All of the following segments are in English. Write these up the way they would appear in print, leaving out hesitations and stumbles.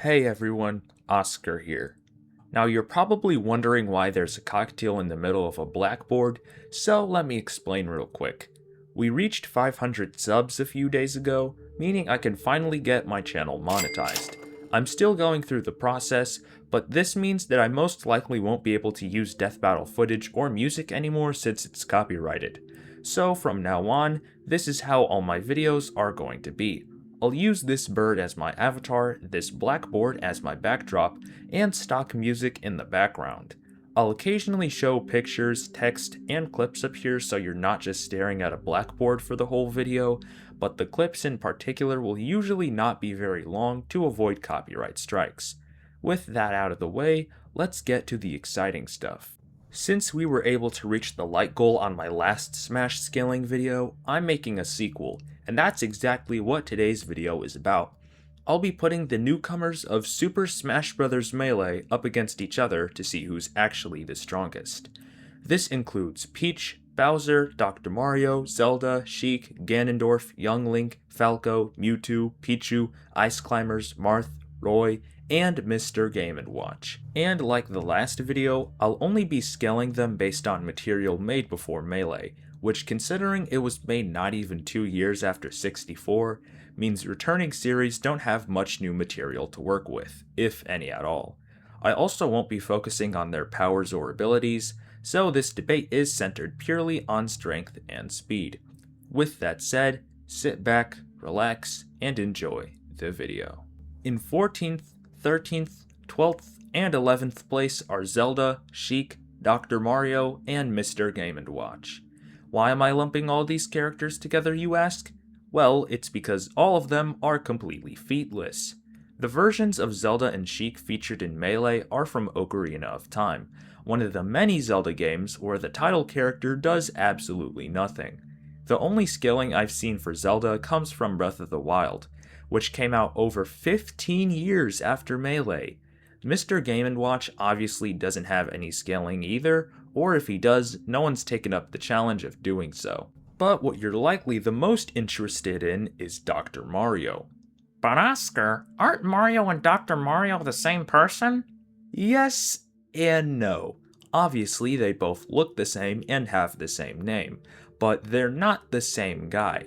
Hey everyone, Oscar here. Now you're probably wondering why there's a cocktail in the middle of a blackboard, so let me explain real quick. We reached 500 subs a few days ago, meaning I can finally get my channel monetized. I'm still going through the process, but this means that I most likely won't be able to use death battle footage or music anymore since it's copyrighted. So from now on, this is how all my videos are going to be. I'll use this bird as my avatar, this blackboard as my backdrop, and stock music in the background. I'll occasionally show pictures, text, and clips up here so you're not just staring at a blackboard for the whole video, but the clips in particular will usually not be very long to avoid copyright strikes. With that out of the way, let's get to the exciting stuff. Since we were able to reach the light goal on my last Smash scaling video, I'm making a sequel, and that's exactly what today's video is about. I'll be putting the newcomers of Super Smash Bros. Melee up against each other to see who's actually the strongest. This includes Peach, Bowser, Dr. Mario, Zelda, Sheik, Ganondorf, Young Link, Falco, Mewtwo, Pichu, Ice Climbers, Marth, Roy, and Mr. Game & Watch. And like the last video, I'll only be scaling them based on material made before Melee, which considering it was made not even 2 years after 64, means returning series don't have much new material to work with, if any at all. I also won't be focusing on their powers or abilities, so this debate is centered purely on strength and speed. With that said, sit back, relax, and enjoy the video. In 14th, 13th, 12th, and 11th place are Zelda, Sheik, Dr. Mario, and Mr. Game & Watch. Why am I lumping all these characters together, you ask? Well, it's because all of them are completely featless. The versions of Zelda and Sheik featured in Melee are from Ocarina of Time, one of the many Zelda games where the title character does absolutely nothing. The only scaling I've seen for Zelda comes from Breath of the Wild, which came out over 15 years after Melee. Mr. Game & Watch obviously doesn't have any scaling either, or if he does, no one's taken up the challenge of doing so. But what you're likely the most interested in is Dr. Mario. But Oscar, aren't Mario and Dr. Mario the same person? Yes and no. Obviously they both look the same and have the same name, but they're not the same guy.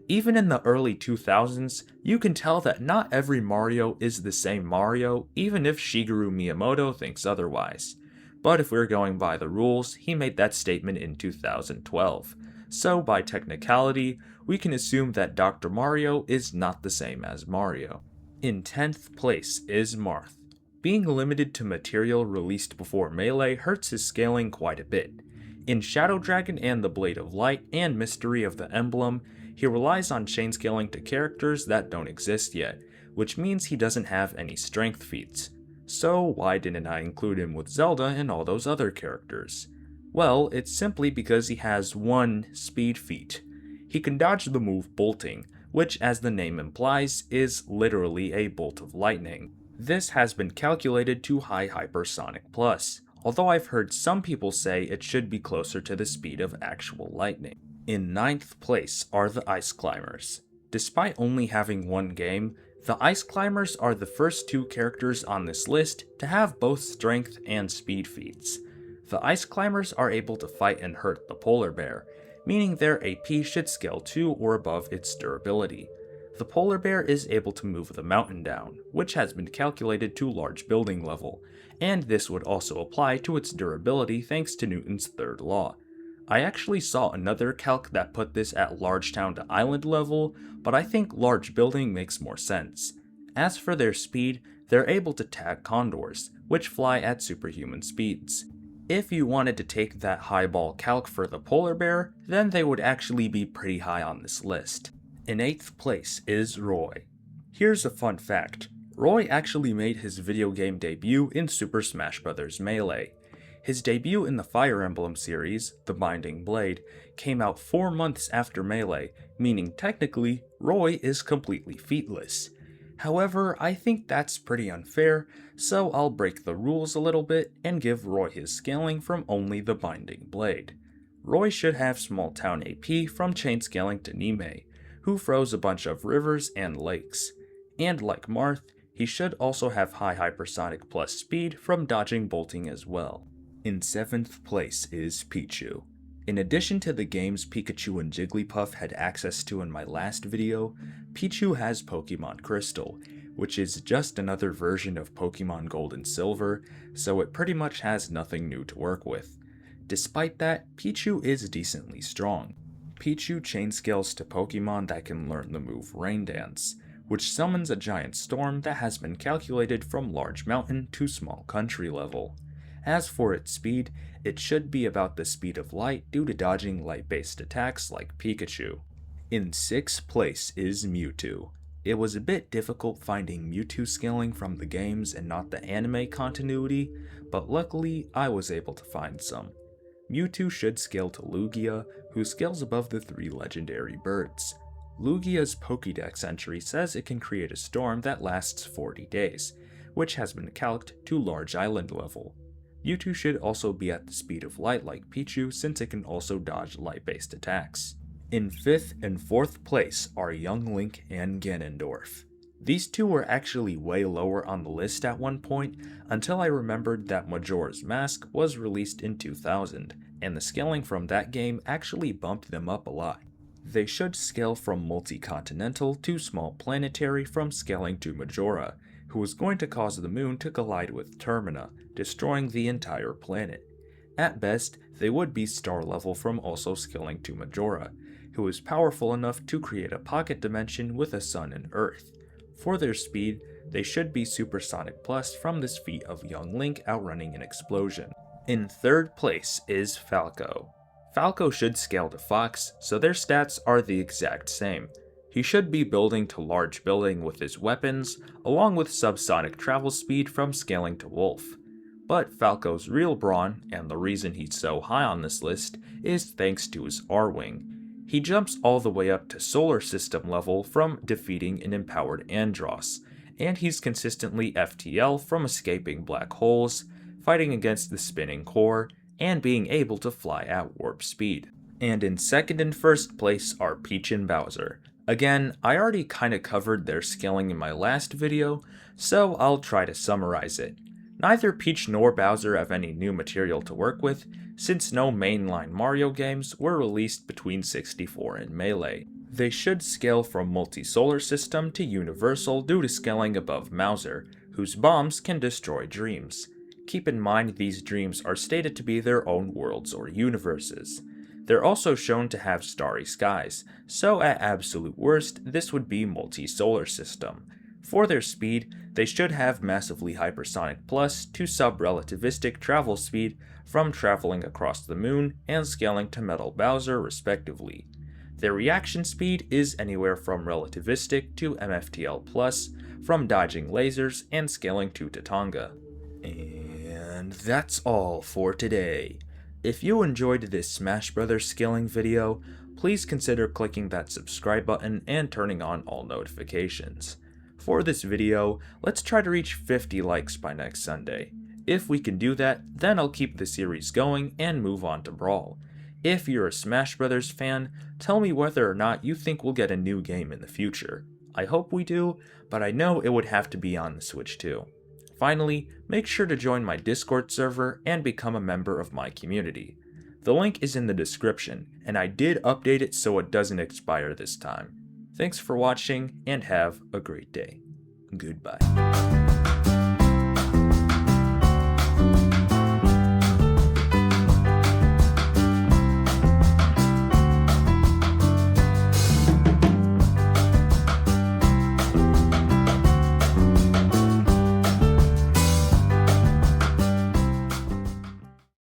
Even in the early 2000s, you can tell that not every Mario is the same Mario, even if Shigeru Miyamoto thinks otherwise. But if we're going by the rules, he made that statement in 2012. So by technicality, we can assume that Dr. Mario is not the same as Mario. In 10th place is Marth. Being limited to material released before Melee hurts his scaling quite a bit. In Shadow Dragon and the Blade of Light and Mystery of the Emblem, he relies on chain scaling to characters that don't exist yet, which means he doesn't have any strength feats. So why didn't I include him with Zelda and all those other characters? Well, it's simply because he has one speed feat. He can dodge the move bolting, which as the name implies is literally a bolt of lightning. This has been calculated to high hypersonic plus, although I've heard some people say it should be closer to the speed of actual lightning. In 9th place are the Ice Climbers. Despite only having one game, the Ice Climbers are the first two characters on this list to have both strength and speed feats. The Ice Climbers are able to fight and hurt the Polar Bear, meaning their AP should scale to or above its durability. The Polar Bear is able to move the mountain down, which has been calculated to large building level, and this would also apply to its durability thanks to Newton's third law. I actually saw another calc that put this at large town to island level, but I think large building makes more sense. As for their speed, they're able to tag condors, which fly at superhuman speeds. If you wanted to take that highball calc for the polar bear, then they would actually be pretty high on this list. In 8th place is Roy. Here's a fun fact. Roy actually made his video game debut in Super Smash Bros. Melee. His debut in the Fire Emblem series, The Binding Blade, came out 4 months after Melee, meaning technically, Roy is completely featless. However, I think that's pretty unfair, so I'll break the rules a little bit and give Roy his scaling from only the Binding Blade. Roy should have small town AP from chain scaling to Nimue, who froze a bunch of rivers and lakes. And like Marth, He should also have high hypersonic plus speed from dodging bolting as well. In 7th place is Pichu. In addition to the games Pikachu and Jigglypuff had access to in my last video, Pichu has Pokemon Crystal, which is just another version of Pokemon Gold and Silver, so it pretty much has nothing new to work with. Despite that, Pichu is decently strong. Pichu chain scales to Pokemon that can learn the move Rain Dance, which summons a giant storm that has been calculated from large mountain to small country level. As for its speed, it should be about the speed of light due to dodging light-based attacks like Pikachu. In 6th place is Mewtwo. It was a bit difficult finding Mewtwo scaling from the games and not the anime continuity, but luckily I was able to find some. Mewtwo should scale to Lugia, who scales above the 3 legendary birds. Lugia's Pokédex entry says it can create a storm that lasts 40 days, which has been calced to large island level. Mewtwo should also be at the speed of light like Pichu since it can also dodge light-based attacks. In 5th and 4th place are Young Link and Ganondorf. These two were actually way lower on the list at one point until I remembered that Majora's Mask was released in 2000, and the scaling from that game actually bumped them up a lot. They should scale from multi-continental to small planetary from scaling to Majora, who was going to cause the moon to collide with Termina, destroying the entire planet. At best, they would be star level from also scaling to Majora, who is powerful enough to create a pocket dimension with a sun and earth. For their speed, they should be supersonic plus from this feat of Young Link outrunning an explosion. In 3rd place is Falco. Falco should scale to Fox, so their stats are the exact same. He should be building to large building with his weapons, along with subsonic travel speed from scaling to Wolf. But Falco's real brawn, and the reason he's so high on this list, is thanks to his R-Wing. He jumps all the way up to solar system level from defeating an empowered Andross, and he's consistently FTL from escaping black holes, fighting against the spinning core, and being able to fly at warp speed. And in 2nd and 1st place are Peach and Bowser. Again, I already kinda covered their scaling in my last video, so I'll try to summarize it. Neither Peach nor Bowser have any new material to work with, since no mainline Mario games were released between 64 and Melee. They should scale from multi-solar system to universal due to scaling above Mauser, whose bombs can destroy dreams. Keep in mind these dreams are stated to be their own worlds or universes. They're also shown to have starry skies, so at absolute worst, this would be multi-solar system. For their speed, they should have massively hypersonic plus to sub-relativistic travel speed from traveling across the moon and scaling to Metal Bowser respectively. Their reaction speed is anywhere from relativistic to MFTL plus, from dodging lasers and scaling to Tatanga. And that's all for today. If you enjoyed this Smash Bros. Scaling video, please consider clicking that subscribe button and turning on all notifications. For this video, let's try to reach 50 likes by next Sunday. If we can do that, then I'll keep the series going and move on to Brawl. If you're a Smash Bros. Fan, tell me whether or not you think we'll get a new game in the future. I hope we do, but I know it would have to be on the Switch too. Finally, make sure to join my Discord server and become a member of my community. The link is in the description, and I did update it so it doesn't expire this time. Thanks for watching, and have a great day. Goodbye.